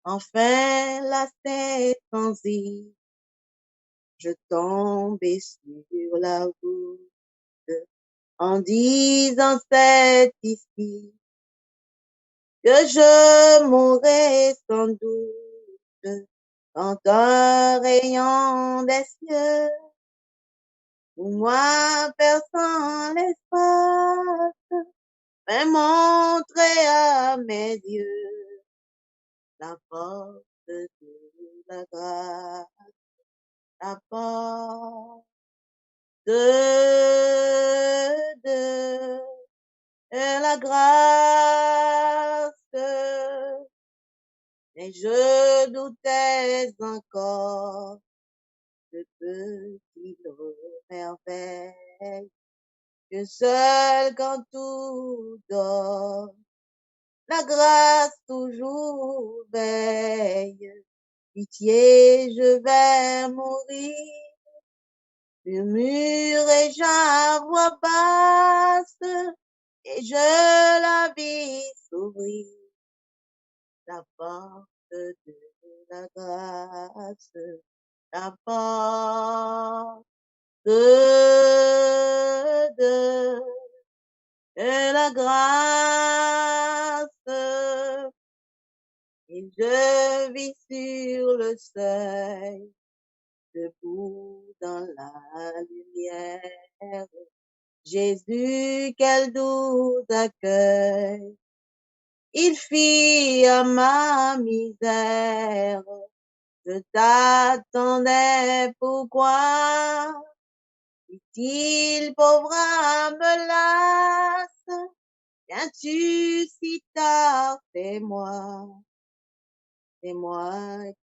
Enfin, la tête transie, je tombais sur la route en disant c'est ici que je mourrai sans doute quand un rayon des cieux pour moi perçant l'espace mais montrer à mes yeux la force de la grâce, la force de la grâce. Et je doutais encore de petites merveilles que seul quand tout dort, la grâce toujours veille. Pitié, je vais mourir, murmurai-je à voix basse, et je la vis s'ouvrir, la porte de la grâce, la porte de la grâce. Et je vis sur le seuil, debout dans la lumière. Jésus, quel doux accueil il fit à ma misère. Je t'attendais, pourquoi? Dit-il, pauvre âme lasse, viens-tu si tard, c'est moi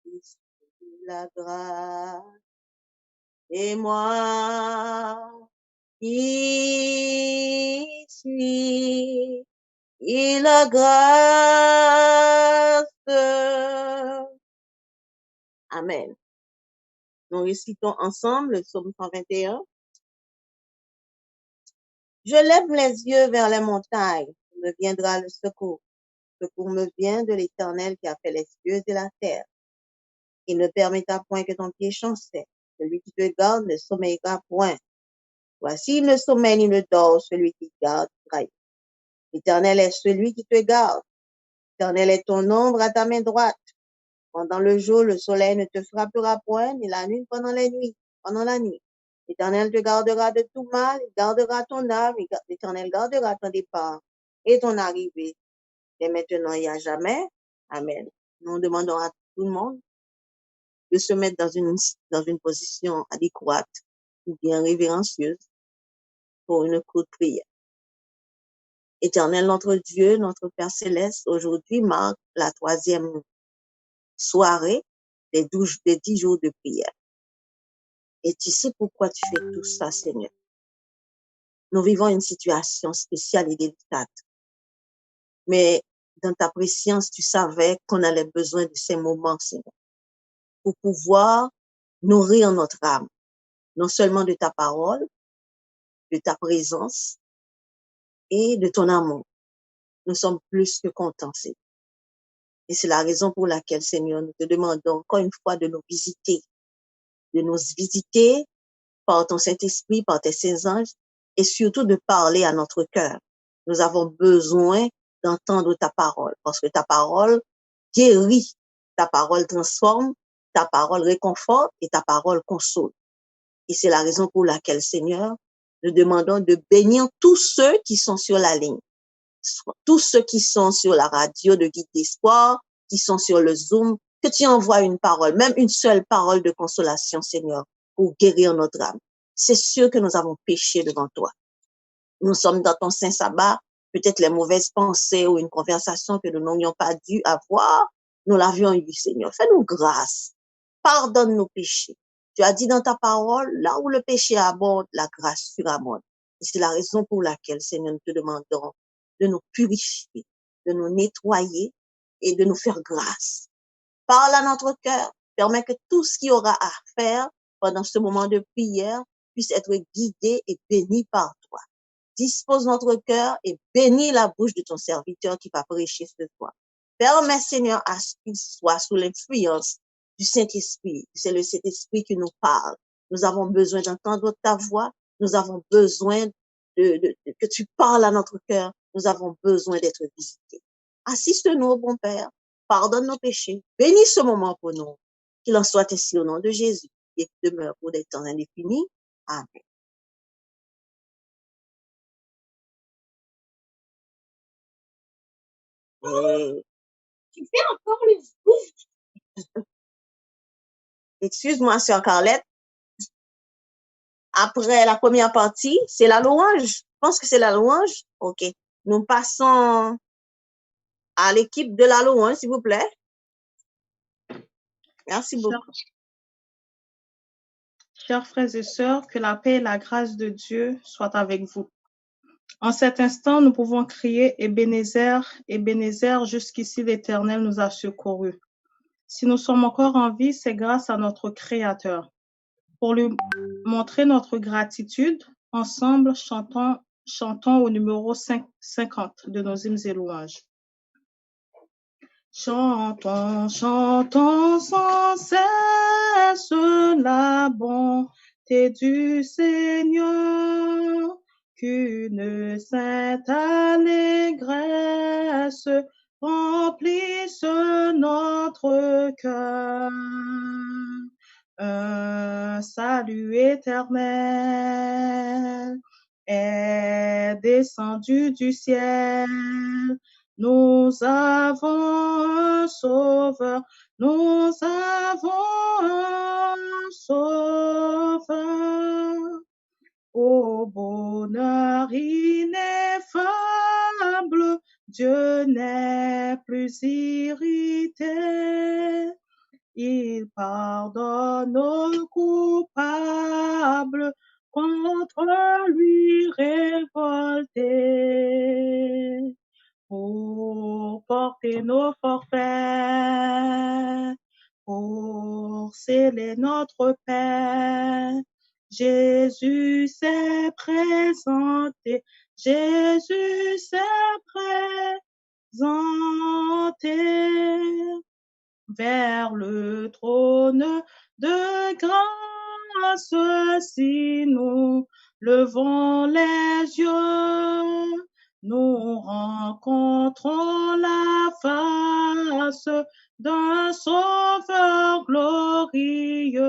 qui suis la grâce, c'est moi qui suis la grâce. Amen. Nous récitons ensemble le psaume 121. Je lève les yeux vers les montagnes, où me viendra le secours. Le secours me vient de l'Éternel qui a fait les cieux et la terre. Il ne permettra point que ton pied chancelle. Celui qui te garde ne sommeillera point. Voici, il ne sommeille ni ne dort celui qui garde Israël. L'Éternel est celui qui te garde. L'Éternel est ton ombre à ta main droite. Pendant le jour, le soleil ne te frappera point, ni la nuit pendant la nuit. L'Éternel te gardera de tout mal, il gardera ton âme, l'Éternel gardera ton départ et ton arrivée, dès maintenant et à jamais. Amen. Nous demandons à tout le monde de se mettre dans une position adéquate ou bien révérencieuse pour une courte prière. Éternel notre Dieu, notre Père Céleste, aujourd'hui marque la 3e soirée des 10 jours de prière. Et tu sais pourquoi tu fais tout ça, Seigneur. Nous vivons une situation spéciale et délicate. Mais dans ta préscience, tu savais qu'on allait besoin de ces moments, Seigneur, pour pouvoir nourrir notre âme, non seulement de ta parole, de ta présence et de ton amour. Nous sommes plus que contents, Seigneur. Et c'est la raison pour laquelle, Seigneur, nous te demandons encore une fois de nous visiter par ton Saint-Esprit, par tes saints anges, et surtout de parler à notre cœur. Nous avons besoin d'entendre ta parole, parce que ta parole guérit, ta parole transforme, ta parole réconforte et ta parole console. Et c'est la raison pour laquelle, Seigneur, nous demandons de bénir tous ceux qui sont sur la ligne, tous ceux qui sont sur la radio de Guide d'Espoir, qui sont sur le Zoom, que tu envoies une parole, même une seule parole de consolation, Seigneur, pour guérir notre âme. C'est sûr que nous avons péché devant toi. Nous sommes dans ton saint sabbat, peut-être les mauvaises pensées ou une conversation que nous n'aurions pas dû avoir, nous l'avions eu, Seigneur. Fais-nous grâce. Pardonne nos péchés. Tu as dit dans ta parole, là où le péché abonde, la grâce surabonde. Et c'est la raison pour laquelle, Seigneur, nous te demandons de nous purifier, de nous nettoyer et de nous faire grâce. Parle à notre cœur. Permets que tout ce qu'il y aura à faire pendant ce moment de prière puisse être guidé et béni par toi. dispose notre cœur et bénis la bouche de ton serviteur qui va prêcher ce soir. Permets, Seigneur, à ce qu'il soit sous l'influence du Saint-Esprit. C'est le Saint-Esprit qui nous parle. Nous avons besoin d'entendre ta voix. Nous avons besoin que tu parles à notre cœur. Nous avons besoin d'être visités. Assiste-nous, bon Père. Pardonne nos péchés. Bénis ce moment pour nous. Qu'il en soit ainsi au nom de Jésus et qui demeure pour des temps indéfinis. Amen. Tu fais encore le zoom. Excuse-moi, sœur Carlette. Après la première partie, c'est la louange. Je pense que c'est la louange. OK. Nous passons à l'équipe de la louange, s'il vous plaît. Merci beaucoup. Chers frères et sœurs, que la paix et la grâce de Dieu soient avec vous. En cet instant, nous pouvons crier Ebenezer, Ebenezer, jusqu'ici l'Éternel nous a secourus. Si nous sommes encore en vie, c'est grâce à notre Créateur. Pour lui montrer notre gratitude, ensemble, chantons au numéro 50 de nos hymnes et louanges. Chantons, chantons sans cesse la bonté du Seigneur, qu'une sainte allégresse remplisse notre cœur. Un salut éternel est descendu du ciel. Nous avons un sauveur, nous avons un sauveur. Au bonheur ineffable, Dieu n'est plus irrité. Il pardonne aux coupables contre lui révoltés. Pour porter nos forfaits, pour sceller notre paix, Jésus s'est présenté, Jésus s'est présenté vers le trône de grâce. Si nous levons les yeux, nous rencontrons la face d'un sauveur glorieux.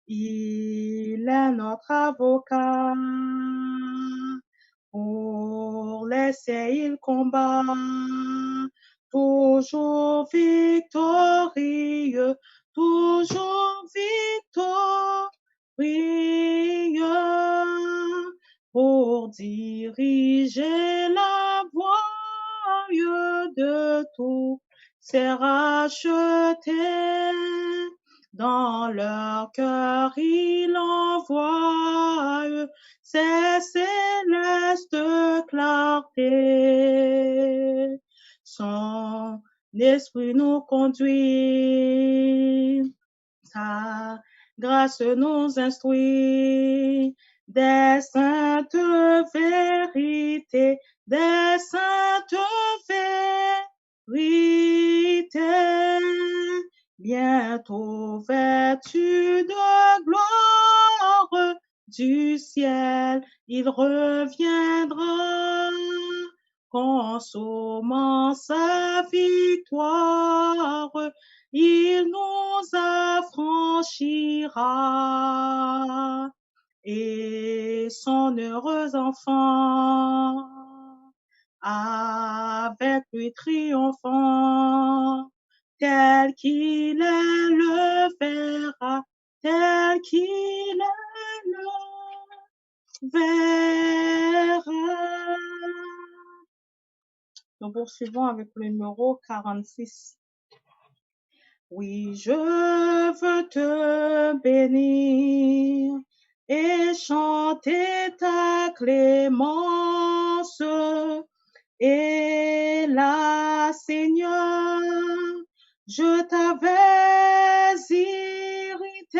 Il est notre avocat. Pour l'essai, il combat, toujours victorieux, toujours victorieux, pour diriger la voie de tous ces rachetés. Dans leur cœur, il envoie ses célestes clartés. Son esprit nous conduit, sa grâce nous instruit, des saintes vérités, des saintes vérités. Bientôt vêtu de gloire du ciel, il reviendra, consommant sa victoire, il nous affranchira, et son heureux enfant, avec lui triomphant, tel qu'il est le verra, tel qu'il est le verra. Nous poursuivons avec le numéro 46. Oui, je veux te bénir et chanter ta clémence. Et là, Seigneur, je t'avais irrité,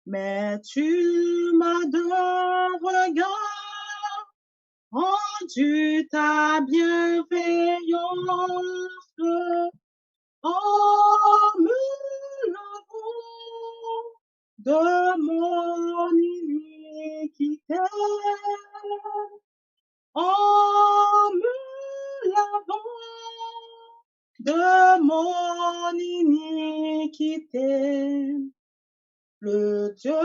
mais tu m'as d'un regard rendu ta bienveillance en me lavant de mon iniquité, en me lavant de mon iniquité. Le Dieu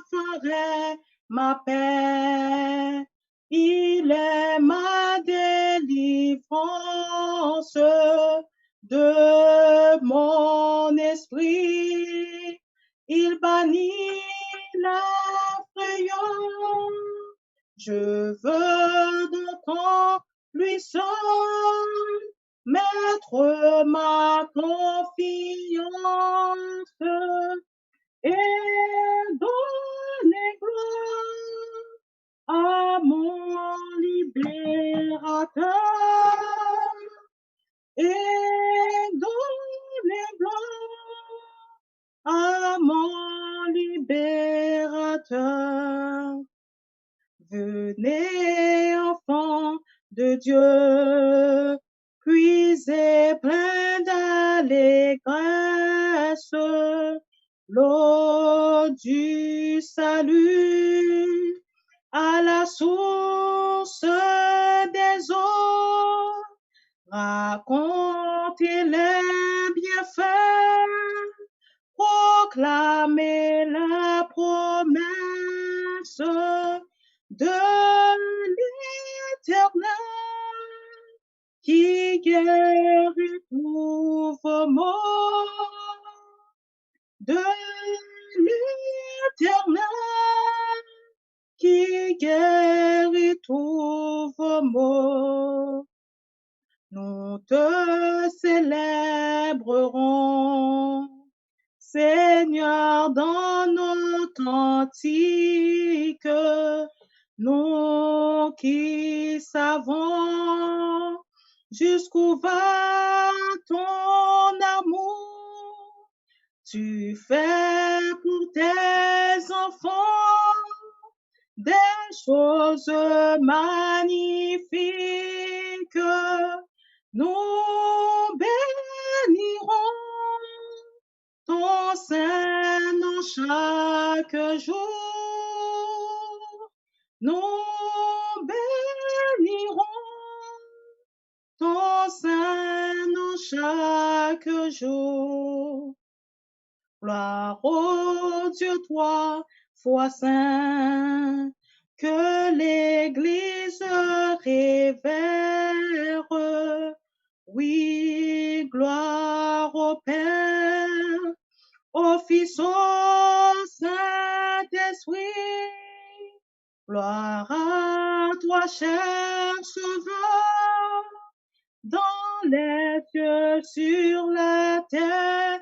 ferait ma paix, il est ma délivrance de mon esprit. Il bannit la frayeur. Je veux donc lui seul mettre ma confiance et donner gloire à mon libérateur et donner gloire à mon libérateur. Venez, enfants de Dieu, puisez plein d'allégresse l'eau du salut à la source des eaux. Racontez les bienfaits, proclamez la promesse de l'Éternel qui guérit tous vos maux, de l'Éternel qui guérit tous vos maux. Nous te célébrerons, Seigneur, dans nos cantiques, nous qui savons jusqu'où va ton amour. Tu fais pour tes enfants des choses magnifiques. Nous bénirons ton Saint-Nom chaque jour. Nous bénirons ton Saint-Nom chaque jour. Gloire au Dieu, toi, foi saint, que l'Église révère. Oui, gloire au Père, au Fils, au Saint-Esprit. Gloire à toi, cher Sauveur, dans les cieux, sur la terre.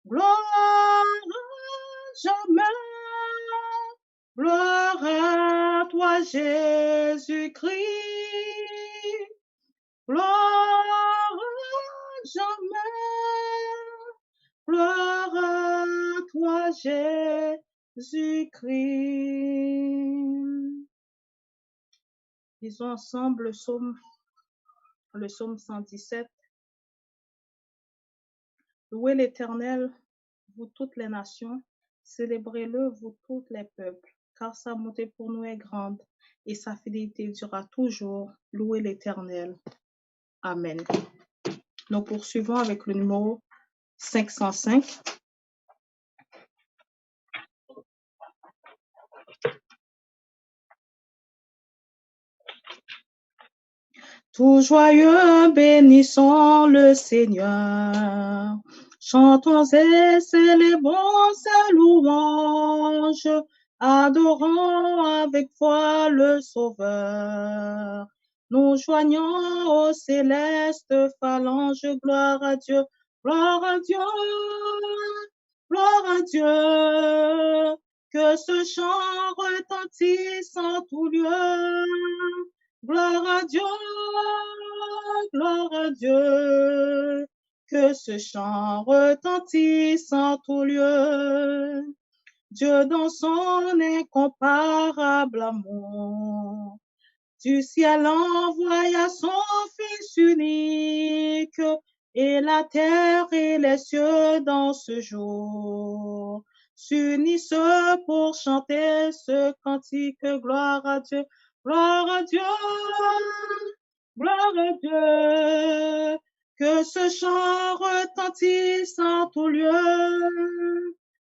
Gloire à jamais. Gloire à toi, Jésus-Christ. Gloire à jamais. Gloire à toi, Jésus-Christ. Lisons ensemble le psaume 117. Louez l'Éternel, vous toutes les nations, célébrez-le, vous tous les peuples, car sa bonté pour nous est grande et sa fidélité durera toujours. Louez l'Éternel. Amen. Nous poursuivons avec le numéro 505. Tout joyeux, bénissons le Seigneur. Chantons et célébrons sa louange. Adorons avec foi le Sauveur. Nous joignons aux célestes phalanges. Gloire à Dieu, gloire à Dieu, gloire à Dieu. Que ce chant retentisse en tout lieu. Gloire à Dieu, gloire à Dieu. que ce chant retentisse en tout lieu. Dieu dans son incomparable amour, du ciel envoya son Fils unique, et la terre et les cieux dans ce jour s'unissent pour chanter ce cantique. Gloire à Dieu, gloire à Dieu, gloire à Dieu. Que ce chant retentisse en tout lieu.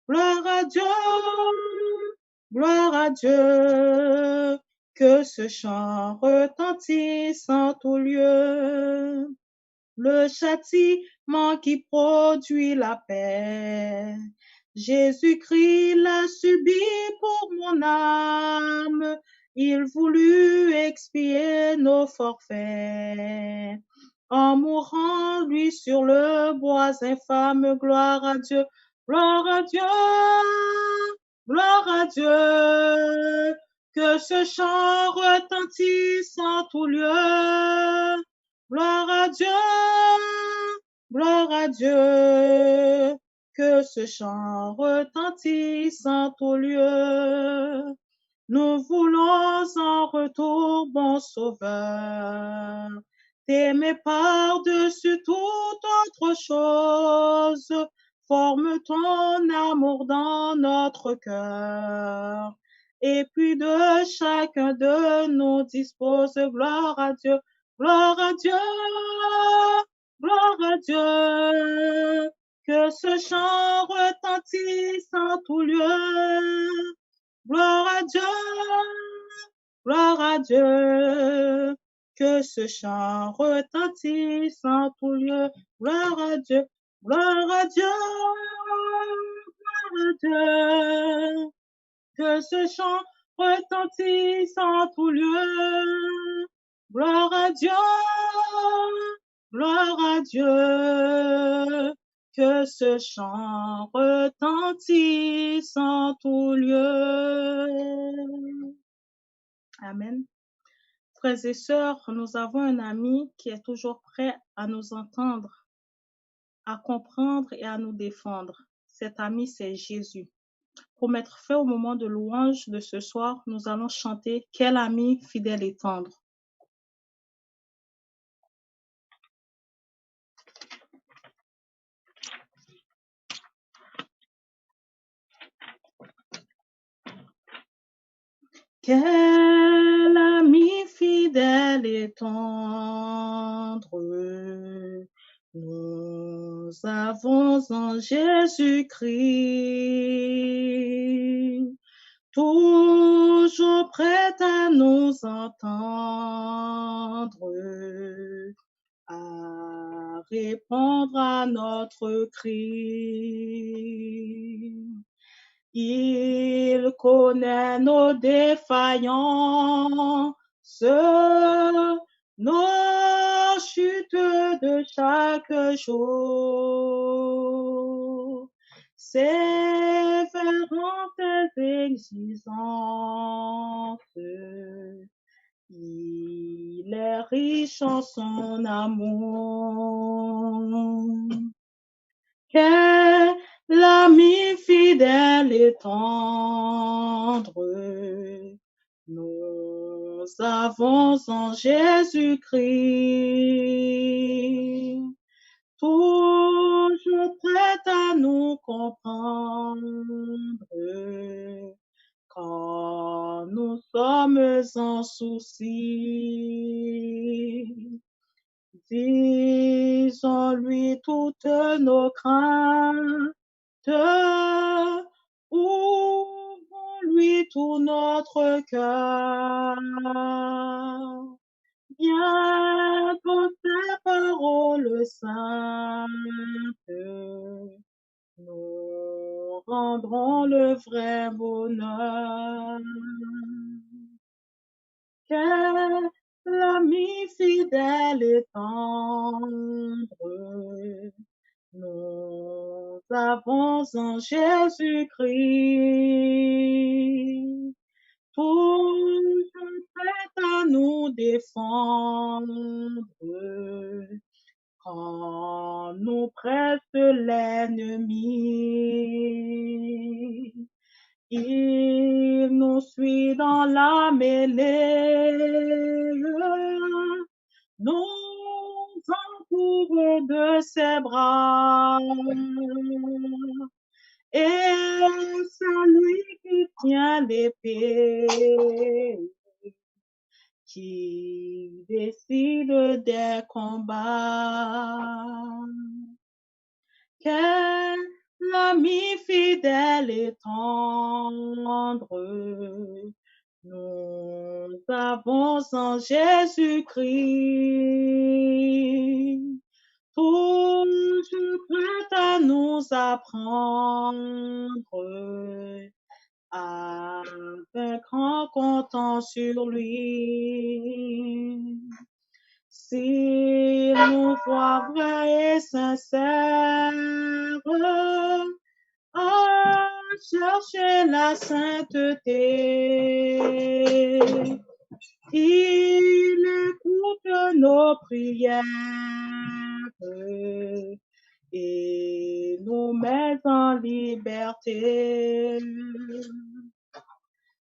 Gloire à Dieu, gloire à Dieu. Que ce chant retentisse en tout lieu. Le châtiment qui produit la paix, Jésus-Christ l'a subi pour mon âme. Il voulut expier nos forfaits. En mourant, lui, sur le bois infâme, gloire à Dieu, gloire à Dieu, gloire à Dieu. Que ce chant retentisse en tout lieu. Gloire à Dieu, gloire à Dieu. Que ce chant retentisse en tout lieu. Nous voulons en retour, bon Sauveur, t'aimer par-dessus toute autre chose. Forme ton amour dans notre cœur. Et puis de chacun de nous dispose. Gloire à Dieu, gloire à Dieu, gloire à Dieu. Que ce chant retentisse en tout lieu. Gloire à Dieu, gloire à Dieu. Que ce chant retentisse en tout lieu. Gloire à Dieu, gloire à Dieu, gloire à Dieu. Que ce chant retentisse en tout lieu. Gloire à Dieu, gloire à Dieu. Que ce chant retentisse en tout lieu. Amen. Frères et sœurs, nous avons un ami qui est toujours prêt à nous entendre, à comprendre et à nous défendre. Cet ami, c'est Jésus. Pour mettre fin au moment de louange de ce soir, nous allons chanter « Quel ami fidèle et tendre ». Quel ami fidèle et tendre nous avons en Jésus-Christ, toujours prêt à nous entendre, à répondre à notre cri. Il connaît nos défaillances, nos chutes de chaque jour, sévérantes exigences. Il est riche en son amour. Quel ami fidèle et tendre nous avons en Jésus-Christ, toujours prêt à nous comprendre quand nous sommes en souci. Disons-lui toutes nos craintes, ouvrons-lui tout notre cœur. Bientôt sa parole sainte, nous rendrons le vrai bonheur. Quel ami fidèle et tendre nous avons en Jésus-Christ, toujours prêt à nous défendre quand nous presse l'ennemi. Il nous suit dans la mêlée, nous entoure de ses bras. Et c'est lui qui tient l'épée, qui décide des combats. Quel ami fidèle et tendre nous avons en Jésus-Christ, toujours prêt à nous apprendre à vaincre en comptant sur lui. S'il nous voit vrai et sincère à chercher la sainteté, il écoute nos prières et nous met en liberté.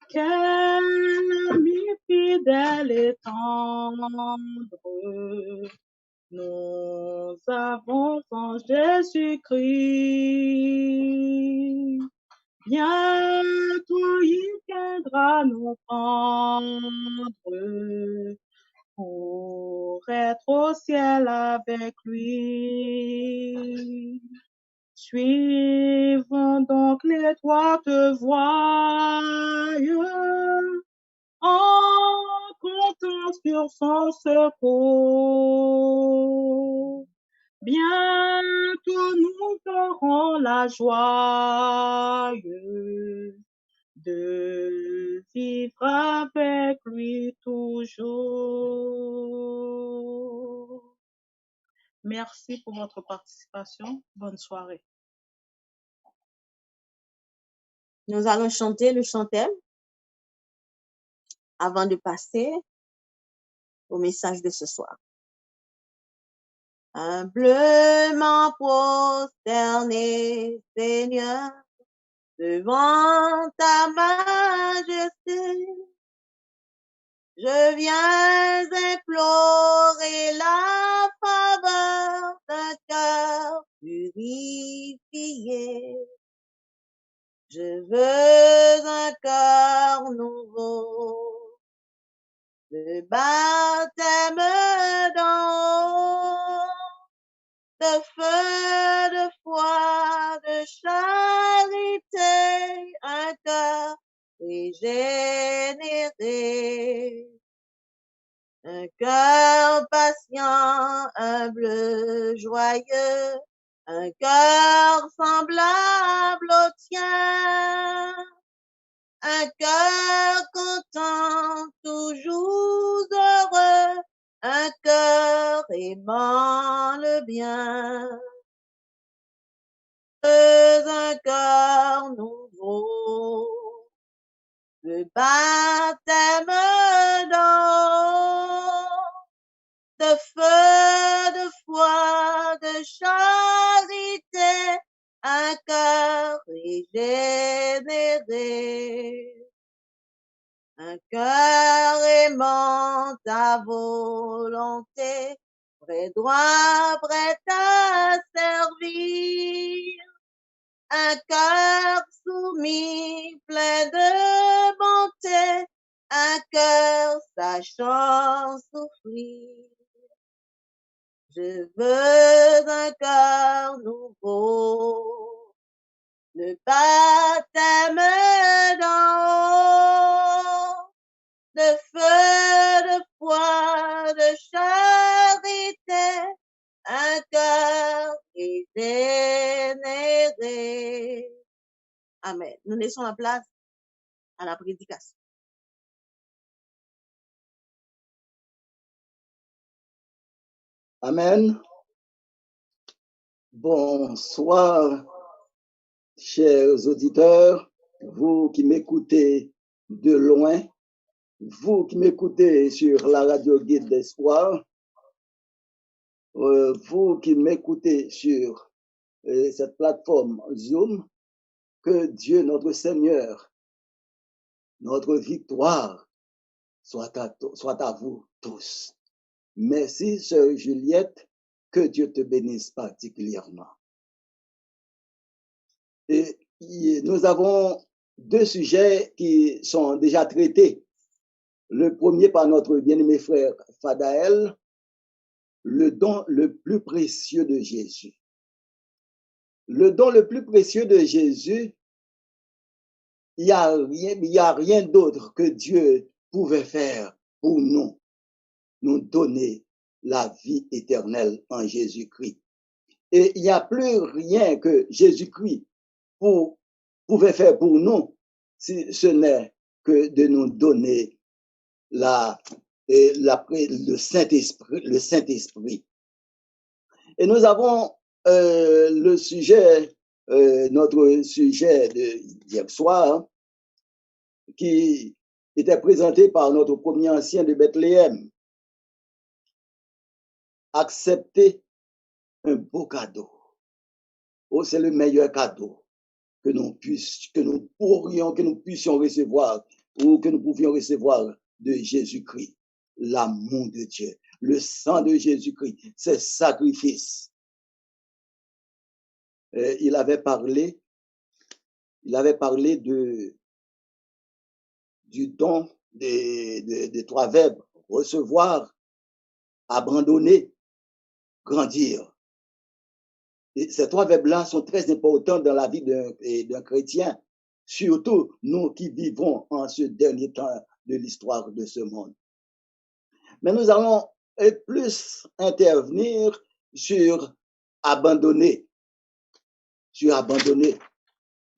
Quel ami fidèle et tendre nous avons en Jésus-Christ. Bientôt il viendra nous prendre pour être au ciel avec lui. Suivons donc l'étroite voie en comptant sur son secours. Bientôt nous aurons la joie de vivre avec lui toujours. Merci pour votre participation. Bonne soirée. Nous allons chanter le chant-thème avant de passer au message de ce soir. Humblement prosterné, Seigneur, devant ta majesté, je viens implorer la faveur d'un cœur purifié. Je veux un cœur nouveau, le baptême d'en haut, de feu, de foi, de charité, un cœur régénéré, un cœur patient, humble, joyeux, un cœur semblable au tien, un cœur content, toujours heureux, un cœur aimant le bien. Un cœur nouveau, le baptême d'en haut, de feu, de foi, de charité, un cœur régénéré, un cœur aimant ta volonté, prêt droit, prêt à servir, un cœur soumis, plein de bonté, un cœur sachant souffrir. Je veux un cœur nouveau, le baptême d'en haut, de feu, de foi, de charité, un cœur régénéré. Amen. Nous laissons la place à la prédication. Amen. Bonsoir, chers auditeurs, vous qui m'écoutez de loin, vous qui m'écoutez sur la radio Guide d'Espoir. vous qui m'écoutez sur cette plateforme Zoom, que Dieu, notre Seigneur, notre victoire soit à vous tous. Merci, sœur Juliette, que Dieu te bénisse particulièrement. Et nous avons deux sujets qui sont déjà traités. Le premier par notre bien-aimé frère Fadaël, le don le plus précieux de Jésus. Le don le plus précieux de Jésus, il y a rien d'autre que Dieu pouvait faire pour nous donner la vie éternelle en Jésus-Christ. Et il n'y a plus rien que Jésus-Christ pouvait faire pour nous, si ce n'est que de nous donner le Saint-Esprit. Et nous avons le sujet, notre sujet d'hier soir, qui était présenté par notre premier ancien de Bethléem. Accepter un beau cadeau. Oh, c'est le meilleur cadeau que nous puissions recevoir ou que nous pouvions recevoir de Jésus-Christ. L'amour de Dieu, le sang de Jésus-Christ, c'est sacrifice. Il avait parlé du don des trois verbes, recevoir, abandonner, grandir. Et ces trois verbes-là sont très importants dans la vie d'un chrétien, surtout nous qui vivons en ce dernier temps de l'histoire de ce monde. Mais nous allons plus intervenir sur abandonner.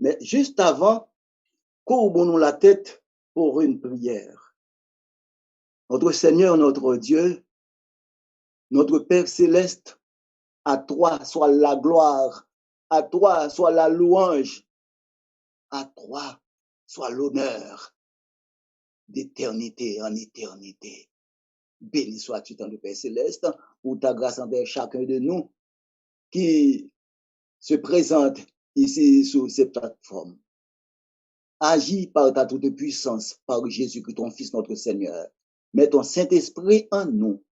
Mais juste avant, courbons-nous la tête pour une prière. Notre Seigneur, notre Dieu, notre Père céleste, à toi soit la gloire, à toi soit la louange, à toi soit l'honneur d'éternité en éternité. Béni sois-tu, ton Père céleste, pour ta grâce envers chacun de nous qui se présente ici sur cette plateforme. Agis par ta toute puissance, par Jésus-Christ, ton Fils, notre Seigneur. Mets ton Saint-Esprit en nous.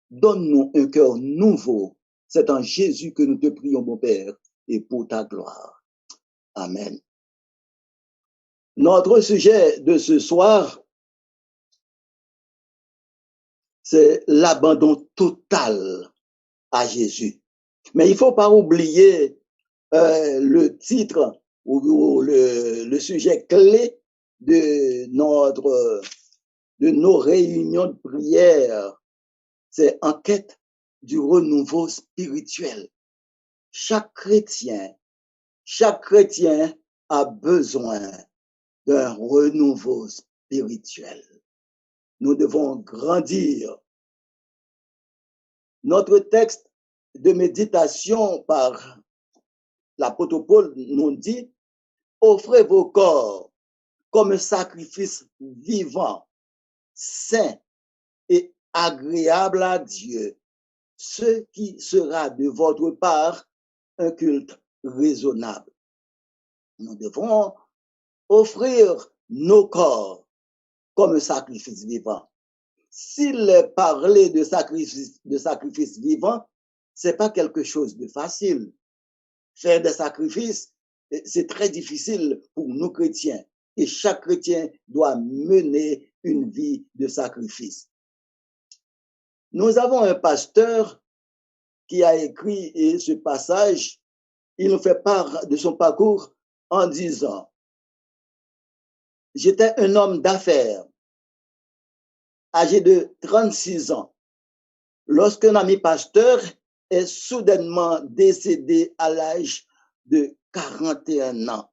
Donne-nous un cœur nouveau. C'est en Jésus que nous te prions, mon Père, et pour ta gloire. Amen. Notre sujet de ce soir, c'est l'abandon total à Jésus. Mais il ne faut pas oublier le titre ou le sujet clé de nos réunions de prière. C'est en quête du renouveau spirituel. Chaque chrétien a besoin d'un renouveau spirituel. Nous devons grandir. Notre texte de méditation par l'apôtre Paul nous dit, offrez vos corps comme un sacrifice vivant, saint et agréable à Dieu, ce qui sera de votre part un culte raisonnable. Nous devons offrir nos corps comme un sacrifice vivant. S'il parlait de sacrifice vivant, c'est pas quelque chose de facile. Faire des sacrifices, c'est très difficile pour nous chrétiens. Et chaque chrétien doit mener une vie de sacrifice. Nous avons un pasteur qui a écrit ce passage. Il nous fait part de son parcours en disant, j'étais un homme d'affaires, âgé de 36 ans, lorsqu'un ami pasteur est soudainement décédé à l'âge de 41 ans,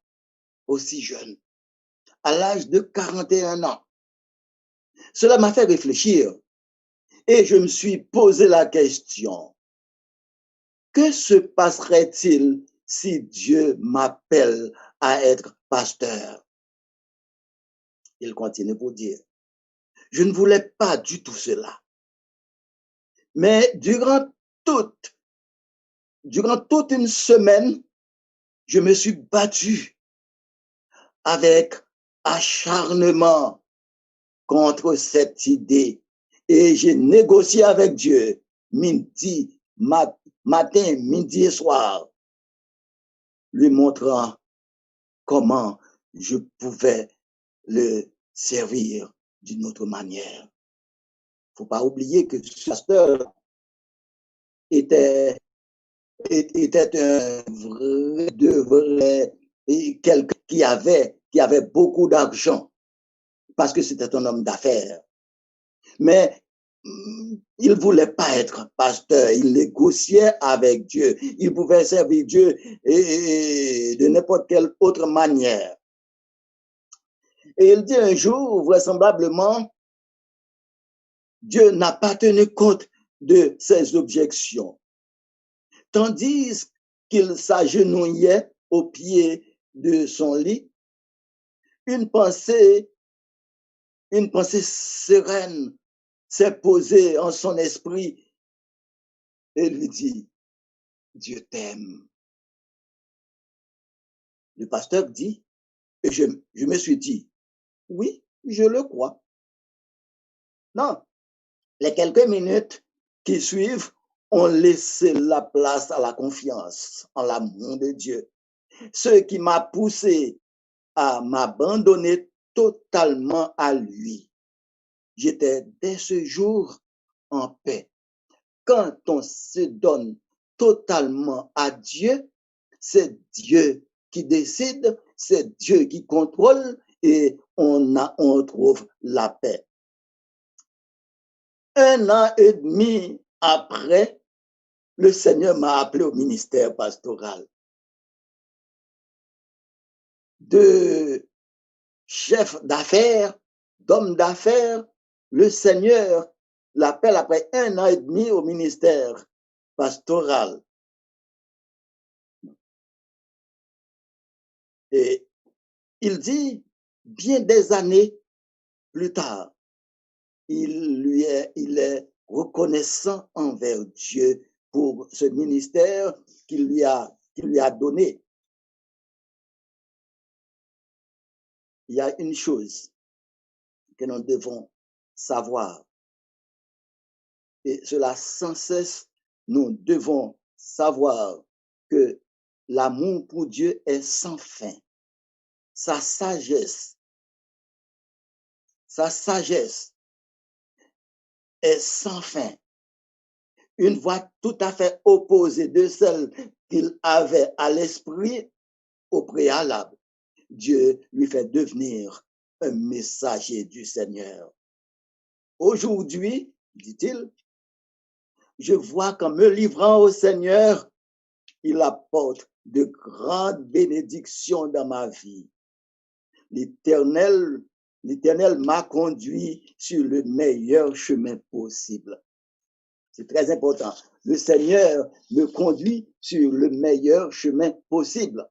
aussi jeune, à l'âge de 41 ans. Cela m'a fait réfléchir et je me suis posé la question, que se passerait-il si Dieu m'appelle à être pasteur? Il continue pour dire, je ne voulais pas du tout cela. Mais durant durant toute une semaine, je me suis battu avec acharnement contre cette idée et j'ai négocié avec Dieu matin, midi et soir, lui montrant comment je pouvais le servir d'une autre manière. Faut pas oublier que ce pasteur était un vrai, quelqu'un qui avait beaucoup d'argent parce que c'était un homme d'affaires. Mais il voulait pas être pasteur, il négociait avec Dieu. Il pouvait servir Dieu et de n'importe quelle autre manière. Et il dit un jour, vraisemblablement, Dieu n'a pas tenu compte de ses objections. Tandis qu'il s'agenouillait au pied de son lit, une pensée sereine s'est posée en son esprit et lui dit, Dieu t'aime. Le pasteur dit, et je me suis dit, oui, je le crois. Non, les quelques minutes qui suivent ont laissé la place à la confiance en l'amour de Dieu. Ce qui m'a poussé à m'abandonner totalement à lui. J'étais dès ce jour en paix. Quand on se donne totalement à Dieu, c'est Dieu qui décide, c'est Dieu qui contrôle et on trouve la paix. 1 an et demi après, le Seigneur m'a appelé au ministère pastoral. De chef d'affaires, d'homme d'affaires, le Seigneur l'appelle après 1 an et demi au ministère pastoral. Et il dit, bien des années plus tard, il est reconnaissant envers Dieu pour ce ministère qu'il lui a donné. Il y a une chose que nous devons savoir, et cela sans cesse, nous devons savoir que l'amour pour Dieu est sans fin. Sa sagesse est sans fin. Une voie tout à fait opposée de celle qu'il avait à l'esprit au préalable. Dieu lui fait devenir un messager du Seigneur. Aujourd'hui, dit-il, je vois qu'en me livrant au Seigneur, il apporte de grandes bénédictions dans ma vie. L'Éternel m'a conduit sur le meilleur chemin possible. C'est très important. Le Seigneur me conduit sur le meilleur chemin possible.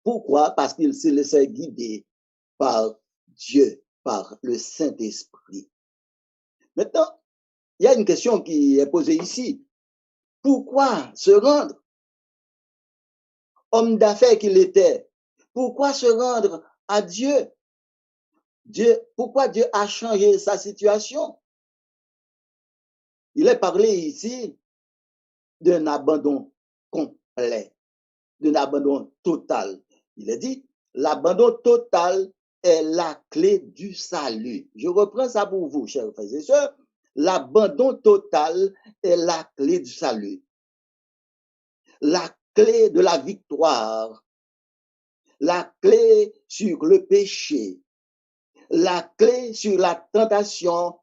Pourquoi? Parce qu'il se laissait guider par Dieu, par le Saint-Esprit. Maintenant, il y a une question qui est posée ici. Pourquoi se rendre? Homme d'affaires qu'il était, pourquoi se rendre à Dieu? Pourquoi Dieu a changé sa situation? Il est parlé ici d'un abandon complet, d'un abandon total. Il est dit, l'abandon total est la clé du salut. Je reprends ça pour vous, chers frères et sœurs. L'abandon total est la clé du salut. La clé de la victoire. La clé sur le péché. La clé sur la tentation.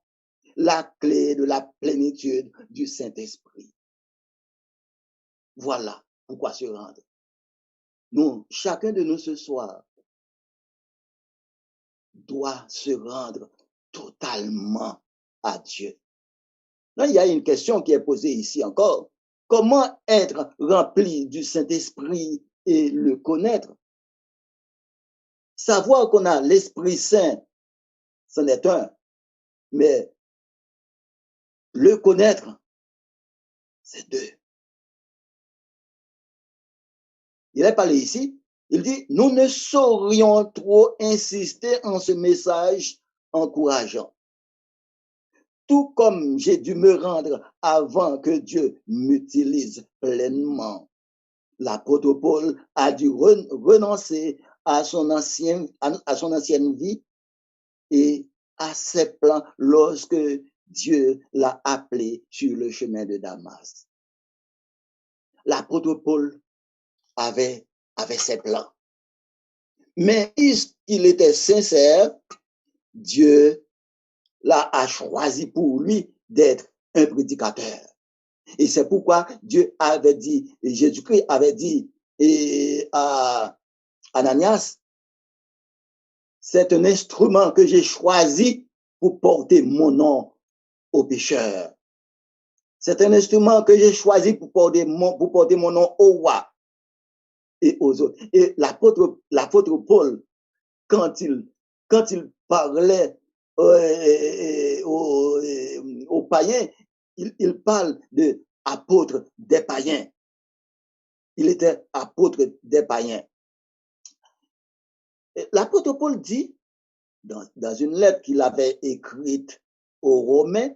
La clé de la plénitude du Saint-Esprit. Voilà pourquoi se rendre. Nous, chacun de nous ce soir, doit se rendre totalement à Dieu. Là, il y a une question qui est posée ici encore. Comment être rempli du Saint-Esprit et le connaître? Savoir qu'on a l'Esprit Saint, c'en est un, mais le connaître, C'est deux. Il est parlé ici, il dit, nous ne saurions trop insister en ce message encourageant. Tout comme j'ai dû me rendre avant que Dieu m'utilise pleinement, l'apôtre Paul a dû renoncer à son ancienne vie et à ses plans lorsque Dieu l'a appelé sur le chemin de Damas. L'apôtre Paul avait ses plans. Mais puisqu'il était sincère, Dieu a choisi pour lui d'être un prédicateur. Et c'est pourquoi Dieu avait dit, Jésus-Christ avait dit à Ananias, c'est un instrument que j'ai choisi pour porter mon nom aux pécheurs. C'est un instrument que j'ai choisi pour porter mon nom au roi et aux autres. Et l'apôtre Paul, quand il parlait aux païens, il parle de apôtre des païens. Il était apôtre des païens. L'apôtre Paul dit, dans une lettre qu'il avait écrite aux Romains,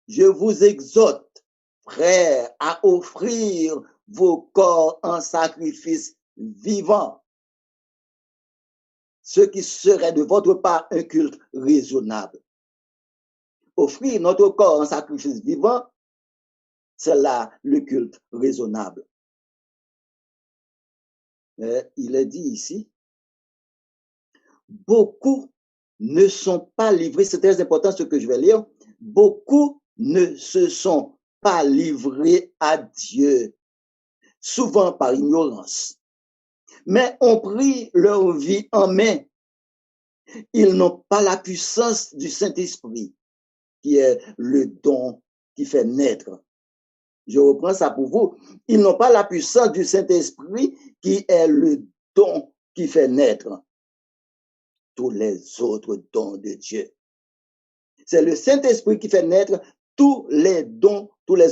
je vous exhorte, frères, à offrir vos corps en sacrifice vivant, ce qui serait de votre part un culte raisonnable. Offrir notre corps en sacrifice vivant, c'est là le culte raisonnable. Il est dit ici, beaucoup ne sont pas livrés, c'est très important ce que je vais lire, beaucoup ne se sont pas livrés à Dieu, souvent par ignorance, mais ont pris leur vie en main. Ils n'ont pas la puissance du Saint-Esprit, qui est le don qui fait naître. Je reprends ça pour vous. Ils n'ont pas la puissance du Saint-Esprit, qui est le don qui fait naître tous les autres dons de Dieu. C'est le Saint-Esprit qui fait naître tous les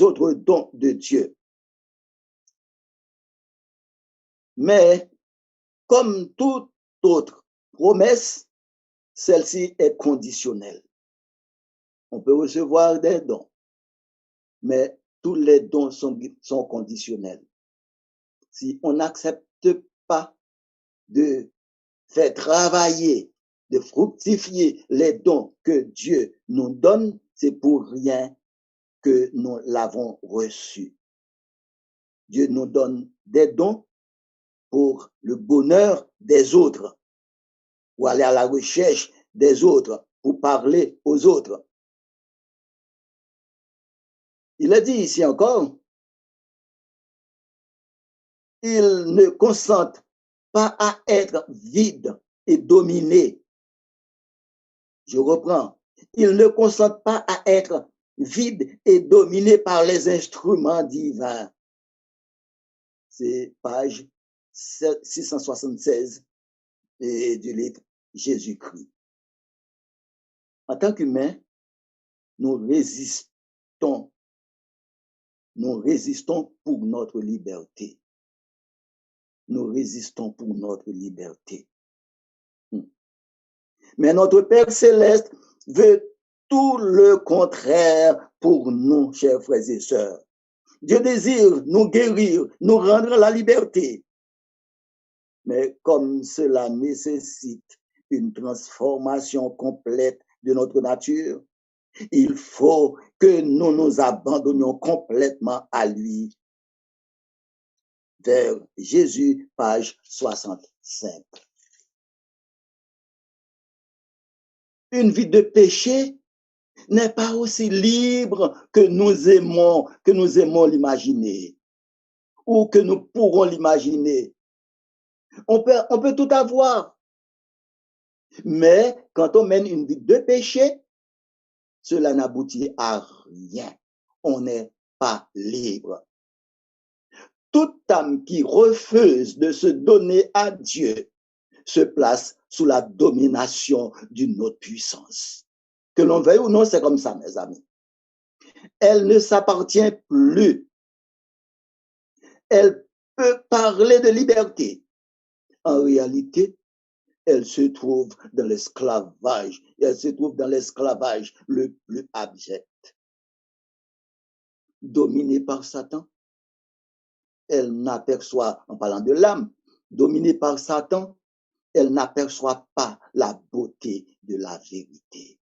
autres dons de Dieu. Mais comme toute autre promesse, celle-ci est conditionnelle. On peut recevoir des dons, mais tous les dons sont conditionnels. Si on n'accepte pas de faire travailler, de fructifier les dons que Dieu nous donne, c'est pour rien que nous l'avons reçu. Dieu nous donne des dons pour le bonheur des autres, pour aller à la recherche des autres, pour parler aux autres. Il a dit ici encore, il ne consent pas à être vide et dominé. Je reprends. Il ne consent pas à être vide et dominé par les instruments divins. C'est page 676 du livre Jésus-Christ. En tant qu'humains, nous résistons pour notre liberté. Nous résistons pour notre liberté. Mais notre Père céleste veut tout le contraire pour nous, chers frères et sœurs. Dieu désire nous guérir, nous rendre la liberté. Mais comme cela nécessite une transformation complète de notre nature, il faut que nous nous abandonnions complètement à lui. Vers Jésus, page 65. Une vie de péché n'est pas aussi libre que nous aimons l'imaginer ou que nous pourrons l'imaginer. On peut tout avoir, mais quand on mène une vie de péché, cela n'aboutit à rien. On n'est pas libre. Toute âme qui refuse de se donner à Dieu se place sous la domination d'une autre puissance. Que l'on veuille ou non, c'est comme ça, mes amis. elle ne s'appartient plus. Elle peut parler de liberté. En réalité, elle se trouve dans l'esclavage. Elle se trouve dans l'esclavage le plus abject. Dominée par Satan, elle n'aperçoit, en parlant de l'âme, dominée par Satan, elle n'aperçoit pas la beauté de la vérité.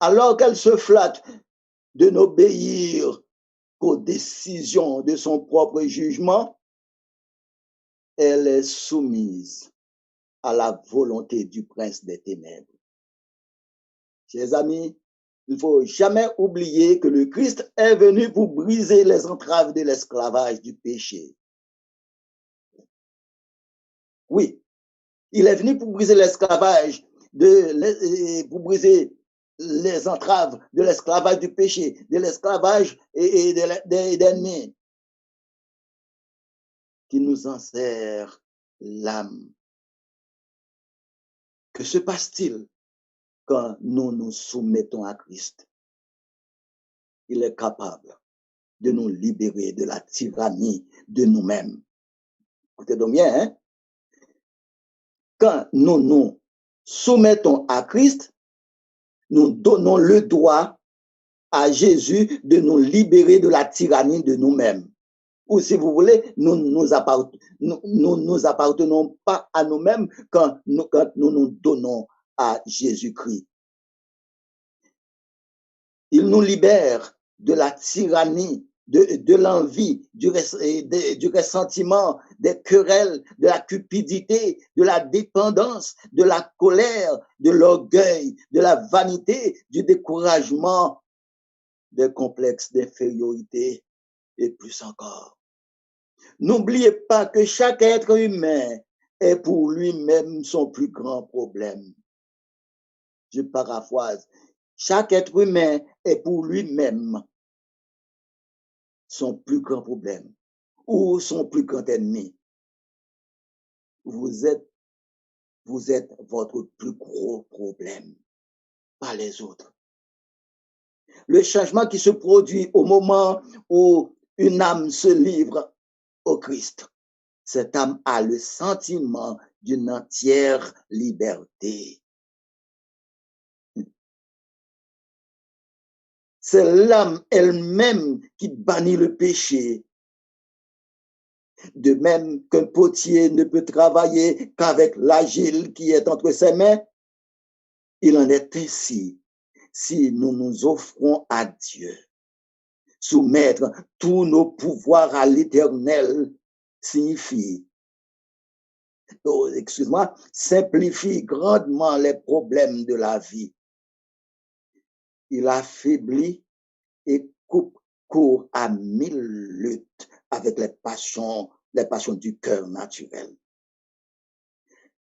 Alors qu'elle se flatte de n'obéir qu'aux décisions de son propre jugement, elle est soumise à la volonté du prince des ténèbres. Chers amis, il ne faut jamais oublier que le Christ est venu pour briser les entraves de l'esclavage du péché. Oui, il est venu pour briser l'esclavage, pour briser les entraves de l'esclavage du péché, de l'esclavage et des ennemis qui nous enserrent l'âme. Que se passe-t-il quand nous nous soumettons à Christ? Il est capable de nous libérer de la tyrannie de nous-mêmes. Écoutez donc bien, hein? Quand nous nous soumettons à Christ, nous donnons le droit à Jésus de nous libérer de la tyrannie de nous-mêmes. Ou si vous voulez, nous nous appartenons pas à nous-mêmes quand nous nous donnons à Jésus-Christ. Il nous libère de la tyrannie, de l'envie, du ressentiment, des querelles, de la cupidité, de la dépendance, de la colère, de l'orgueil, de la vanité, du découragement, des complexes d'infériorité et plus encore. N'oubliez pas que chaque être humain est pour lui-même son plus grand problème. Je paraphrase. Chaque être humain est pour lui-même son plus grand problème ou son plus grand ennemi. Vous êtes votre plus gros problème, pas les autres. Le changement qui se produit au moment où une âme se livre au Christ, cette âme a le sentiment d'une entière liberté. C'est l'âme elle-même qui bannit le péché. De même qu'un potier ne peut travailler qu'avec l'argile qui est entre ses mains, il en est ainsi si nous nous offrons à Dieu. Soumettre tous nos pouvoirs à l'Éternel signifie, simplifie grandement les problèmes de la vie. Il affaiblit et coupe court à 1000 luttes avec les passions du cœur naturel.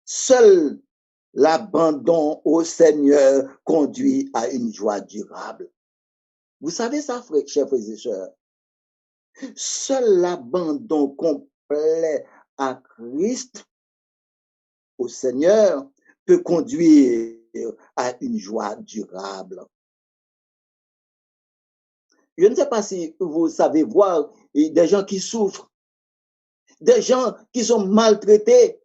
Seul l'abandon au Seigneur conduit à une joie durable. Vous savez ça, chers frères et sœurs? Seul l'abandon complet à Christ, au Seigneur, peut conduire à une joie durable. Je ne sais pas si vous savez voir des gens qui souffrent, des gens qui sont maltraités,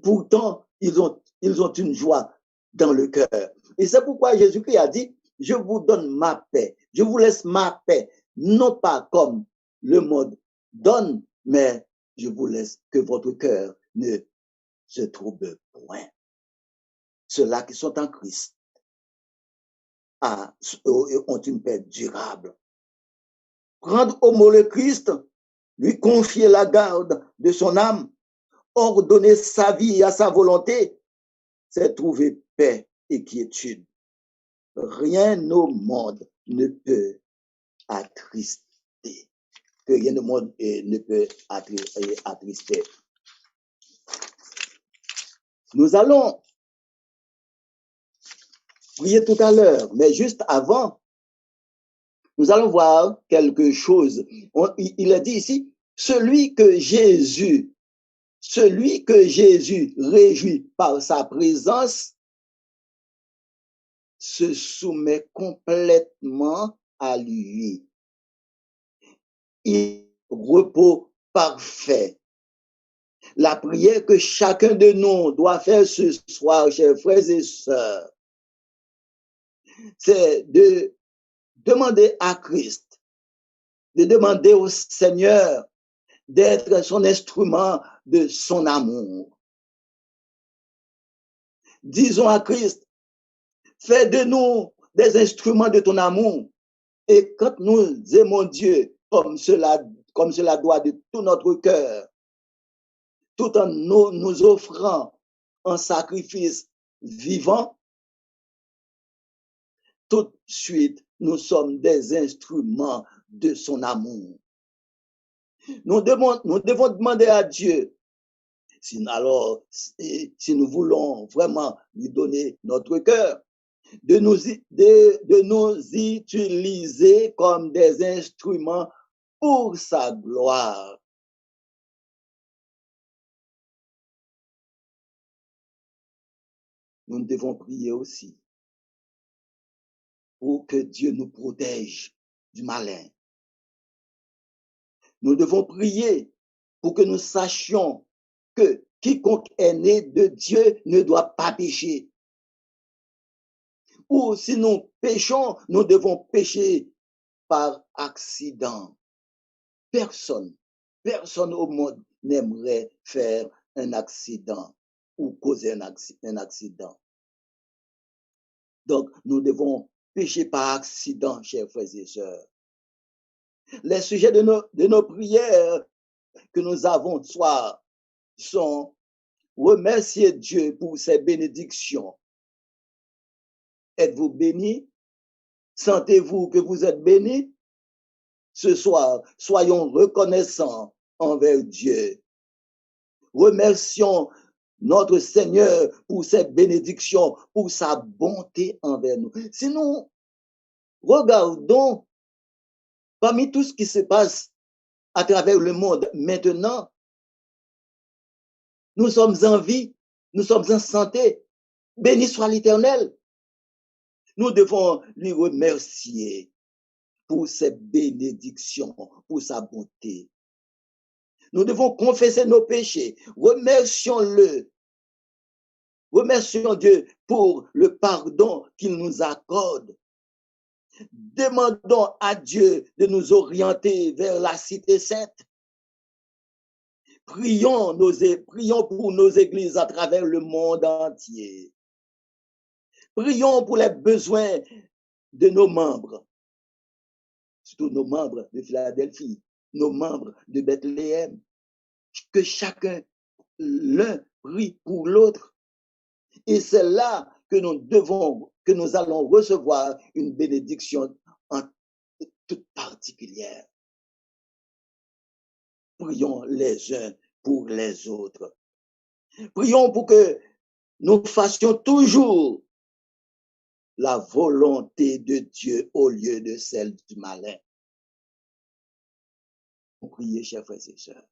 pourtant ils ont une joie dans le cœur. Et c'est pourquoi Jésus-Christ a dit, je vous donne ma paix, je vous laisse ma paix, non pas comme le monde donne, mais je vous laisse que votre cœur ne se trouble point. Ceux-là qui sont en Christ ont une paix durable. Prendre au mot le Christ, lui confier la garde de son âme, ordonner sa vie à sa volonté, c'est trouver paix et quiétude. Rien au monde ne peut attrister. Que rien au monde ne peut attrister. Nous allons prier tout à l'heure, mais juste avant, nous allons voir quelque chose. Il est dit ici, celui que Jésus réjouit par sa présence se soumet complètement salut. Il repos parfait. La prière que chacun de nous doit faire ce soir, chers frères et sœurs, c'est de demander à Christ, de demander au Seigneur d'être son instrument de son amour. Disons à Christ, fais de nous des instruments de ton amour. Et quand nous aimons Dieu comme cela doit de tout notre cœur, tout en nous offrant un sacrifice vivant, tout de suite, nous sommes des instruments de son amour. Nous devons demander à Dieu, si nous voulons vraiment lui donner notre cœur, de nous utiliser comme des instruments pour sa gloire. Nous devons prier aussi pour que Dieu nous protège du malin. Nous devons prier pour que nous sachions que quiconque est né de Dieu ne doit pas pécher. Ou si nous péchons, nous devons pécher par accident. Personne au monde n'aimerait faire un accident ou causer un accident. Donc, nous devons pécher par accident, chers frères et sœurs. Les sujets de nos prières que nous avons ce soir sont remercier Dieu pour ses bénédictions. Êtes-vous bénis? Sentez-vous que vous êtes bénis? Ce soir, soyons reconnaissants envers Dieu. Remercions notre Seigneur pour ses bénédictions, pour sa bonté envers nous. Si nous regardons parmi tout ce qui se passe à travers le monde maintenant, nous sommes en vie, nous sommes en santé. Béni soit l'Éternel. Nous devons lui remercier pour ses bénédictions, pour sa bonté. Nous devons confesser nos péchés. Remercions-le. Remercions Dieu pour le pardon qu'il nous accorde. Demandons à Dieu de nous orienter vers la cité sainte. Prions pour nos églises à travers le monde entier. Prions pour les besoins de nos membres, surtout nos membres de Philadelphie, nos membres de Bethléem. Que chacun, l'un prie pour l'autre. Et c'est là que nous allons recevoir une bénédiction toute particulière. Prions les uns pour les autres. Prions pour que nous fassions toujours la volonté de Dieu au lieu de celle du malin. Priez, chers frères et sœurs.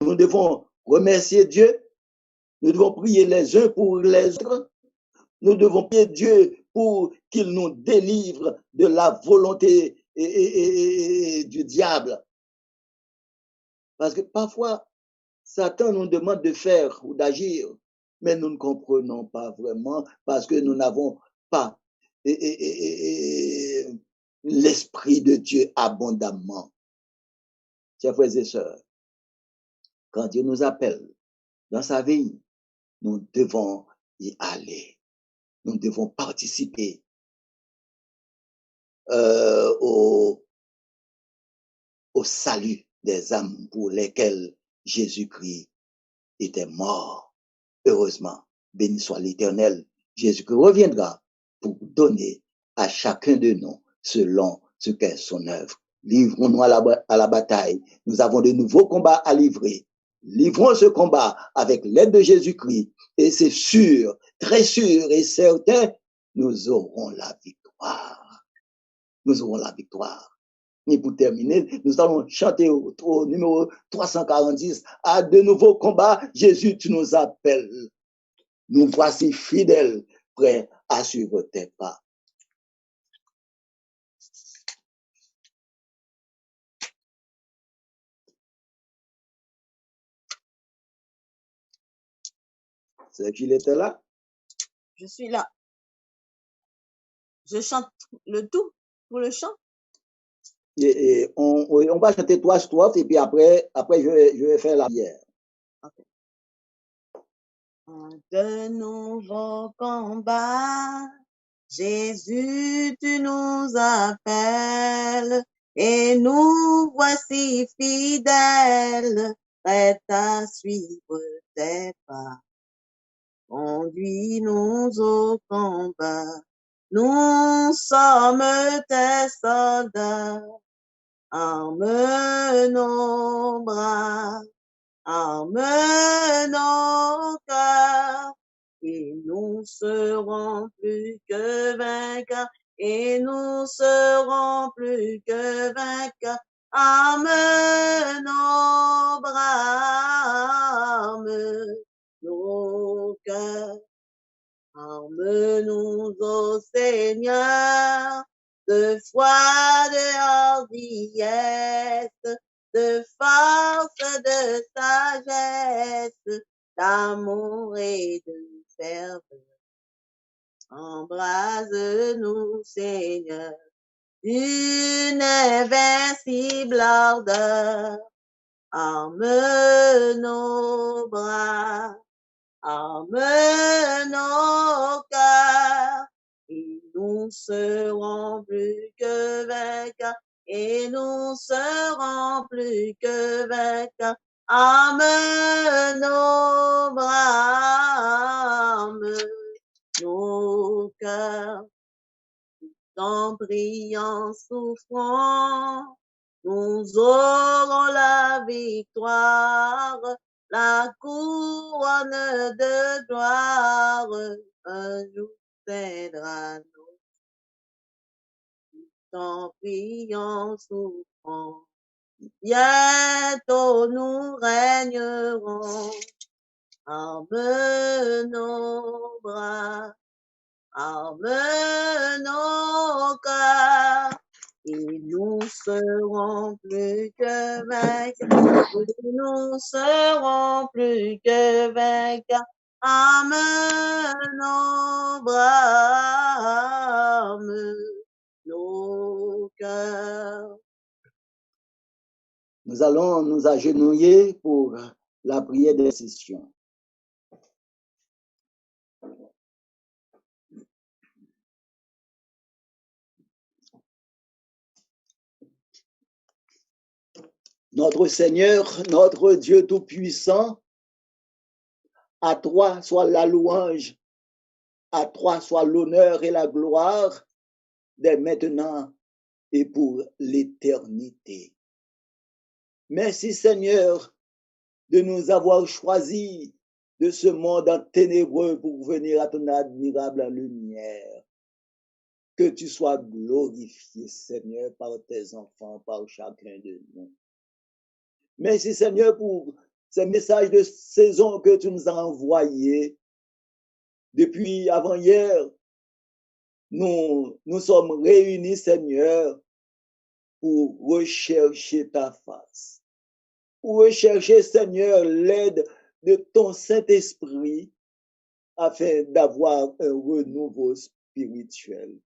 Nous devons remercier Dieu. Nous devons prier les uns pour les autres. Nous devons prier Dieu pour qu'il nous délivre de la volonté du diable. Parce que parfois, Satan nous demande de faire ou d'agir, mais nous ne comprenons pas vraiment parce que nous n'avons pas l'Esprit de Dieu abondamment. Chers frères et sœurs, quand Dieu nous appelle dans sa vie, nous devons y aller. Nous devons participer au salut des âmes pour lesquelles Jésus-Christ était mort. Heureusement, béni soit l'Éternel. Jésus-Christ reviendra pour donner à chacun de nous selon ce qu'est son œuvre. Livrons-nous à la bataille. Nous avons de nouveaux combats à livrer. Livrons ce combat avec l'aide de Jésus-Christ et c'est sûr, très sûr et certain, nous aurons la victoire. Nous aurons la victoire. Et pour terminer, nous allons chanter au numéro 340. À de nouveaux combats, Jésus, tu nous appelles. Nous voici fidèles, prêts à suivre tes pas. C'est qu'il était là. Je suis là. Je chante le tout pour le chant. Et on va chanter 3 strophes et puis après je vais faire la bière. Okay. De nouveaux combats, Jésus, tu nous appelles et nous voici fidèles, prêts à suivre tes pas. Conduis-nous au combat, nous sommes tes soldats, arme nos bras, arme nos cœurs, et nous serons plus que vainqueurs, et nous serons plus que vainqueurs. Arme nos bras, arme nos cœurs. Arme-nous, ô Seigneur, de foi, de hardiesse, de force, de sagesse, d'amour et de ferveur. Embrase-nous, Seigneur, d'une invincible ardeur. Arme nos bras, arme nos cœurs, et nous serons plus que vainqueurs, et nous serons plus que vainqueurs. Arme nos bras, arme nos cœurs. En priant, souffrant, nous aurons la victoire, la couronne de gloire, un jour viendra nous. En priant, souffrant, bientôt nous régnerons. Arme nos bras, arme nos cœurs, et nous serons plus que vainqueurs, et nous serons plus que vainqueurs. Arme nos bras, arme nos cœurs. Nous allons nous agenouiller pour la prière d'incision. Notre Seigneur, notre Dieu Tout-Puissant, à toi soit la louange, à toi soit l'honneur et la gloire, dès maintenant et pour l'éternité. Merci Seigneur de nous avoir choisis de ce monde ténébreux pour venir à ton admirable lumière. Que tu sois glorifié, Seigneur, par tes enfants, par chacun de nous. Merci, Seigneur, pour ces messages de saison que tu nous as envoyés. Depuis avant-hier, nous sommes réunis, Seigneur, pour rechercher ta face. Pour rechercher, Seigneur, l'aide de ton Saint-Esprit afin d'avoir un renouveau spirituel.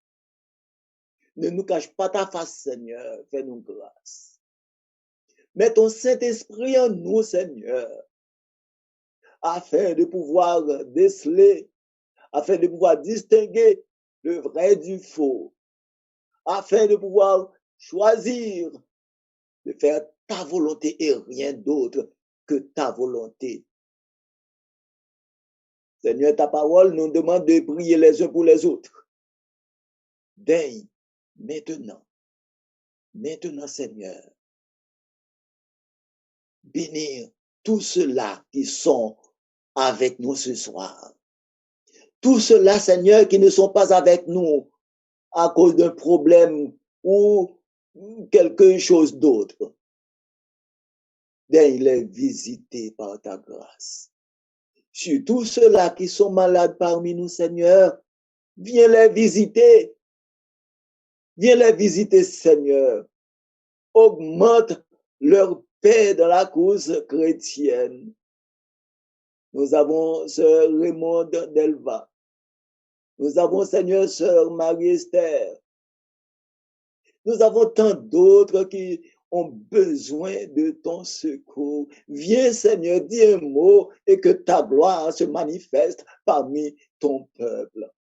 Ne nous cache pas ta face, Seigneur, fais-nous grâce. Mets ton Saint-Esprit en nous, Seigneur, afin de pouvoir déceler, afin de pouvoir distinguer le vrai du faux, afin de pouvoir choisir de faire ta volonté et rien d'autre que ta volonté. Seigneur, ta parole nous demande de prier les uns pour les autres. Daigne maintenant, Seigneur, bénir tous ceux-là qui sont avec nous ce soir. Tous ceux-là, Seigneur, qui ne sont pas avec nous à cause d'un problème ou quelque chose d'autre. Daigne les visiter par ta grâce. Sur tous ceux-là qui sont malades parmi nous, Seigneur, viens les visiter. Viens les visiter, Seigneur. Augmente leur paix dans la cause chrétienne. Nous avons sœur Raymond Delva. Nous avons, Seigneur, sœur Marie-Esther. Nous avons tant d'autres qui ont besoin de ton secours. Viens, Seigneur, dis un mot et que ta gloire se manifeste parmi ton peuple.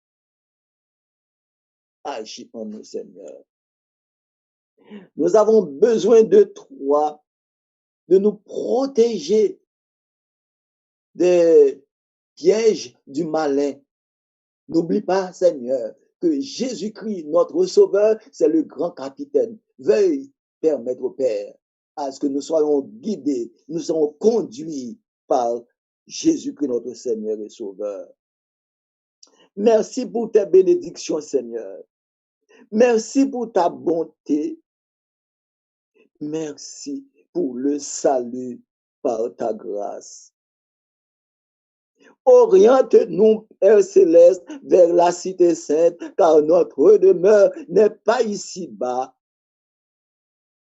Agis en nous, Seigneur. Nous avons besoin de toi, de nous protéger des pièges du malin. N'oublie pas, Seigneur, que Jésus-Christ, notre Sauveur, c'est le grand capitaine. Veuille permettre au Père à ce que nous soyons guidés, nous soyons conduits par Jésus-Christ, notre Seigneur et Sauveur. Merci pour tes bénédictions, Seigneur. Merci pour ta bonté. Merci pour le salut par ta grâce. Oriente-nous, Père céleste, vers la cité sainte, car notre demeure n'est pas ici-bas.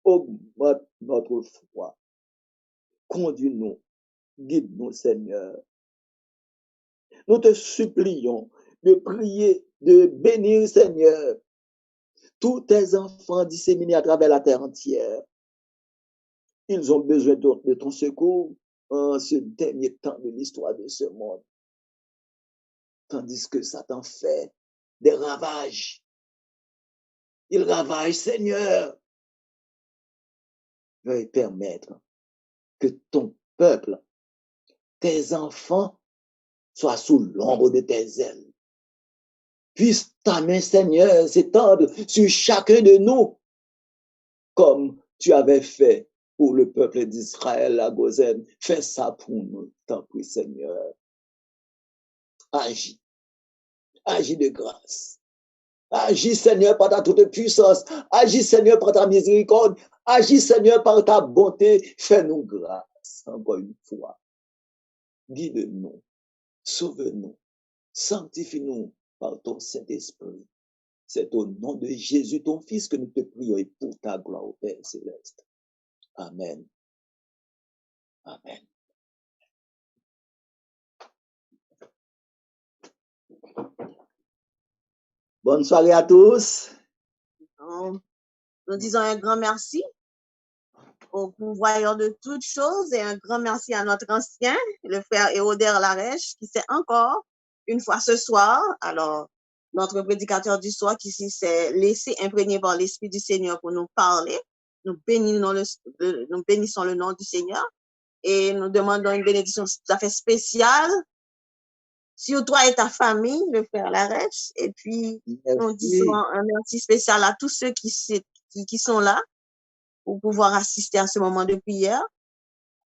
Augmente notre foi. Conduis-nous, guide-nous, Seigneur. Nous te supplions de prier, de bénir, Seigneur, tous tes enfants disséminés à travers la terre entière. Ils ont besoin de ton secours en ce dernier temps de l'histoire de ce monde. Tandis que Satan fait des ravages. Il ravage, Seigneur. Veuille permettre que ton peuple, tes enfants, soient sous l'ombre de tes ailes. Puisse ta main, Seigneur, s'étendre sur chacun de nous, comme tu avais fait pour le peuple d'Israël à Gozen. Fais ça pour nous, t'en prie, Seigneur. Agis. Agis de grâce. Agis, Seigneur, par ta toute puissance. Agis, Seigneur, par ta miséricorde. Agis, Seigneur, par ta bonté. Fais-nous grâce, encore une fois. Guide-nous, sauve-nous, sanctifie-nous par ton Saint-Esprit. C'est au nom de Jésus, ton Fils, que nous te prions et pour ta gloire au Père céleste. Amen. Amen. Bonne soirée à tous. Nous disons un grand merci au pourvoyeur de toutes choses et un grand merci à notre ancien, le frère Éoder Larèche, qui s'est encore une fois ce soir, alors notre prédicateur du soir qui s'est laissé imprégner par l'Esprit du Seigneur pour nous parler. Nous bénissons le nom du Seigneur et nous demandons une bénédiction tout à fait spéciale sur toi et ta famille, le frère Larèche. Et puis, nous disons un merci spécial à tous ceux qui sont là pour pouvoir assister à ce moment de prière.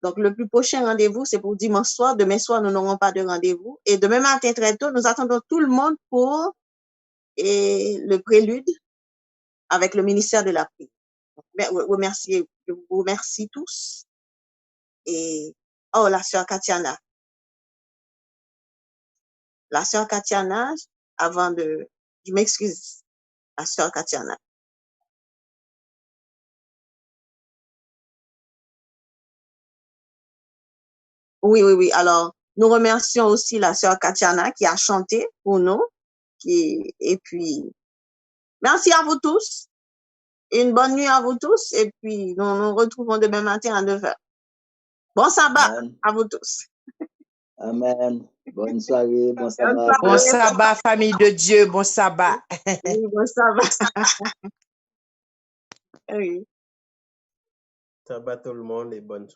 Donc, le plus prochain rendez-vous, c'est pour dimanche soir. Demain soir, nous n'aurons pas de rendez-vous. Et demain matin, très tôt, nous attendons tout le monde pour le prélude avec le ministère de la prière. Je vous remercie tous. Et, oh, la sœur Katiana. La sœur Katiana, je m'excuse, la sœur Katiana. Oui. Alors, nous remercions aussi la sœur Katiana qui a chanté pour nous. Et puis, merci à vous tous. Une bonne nuit à vous tous. Et puis, nous nous retrouvons demain matin à 9h. Bon sabbat à vous tous. Amen. Bonne soirée, bon sabbat. Bon sabbat, famille de Dieu, bon sabbat. Oui, bon sabbat. Oui. Sabbat tout le monde et bonne soirée.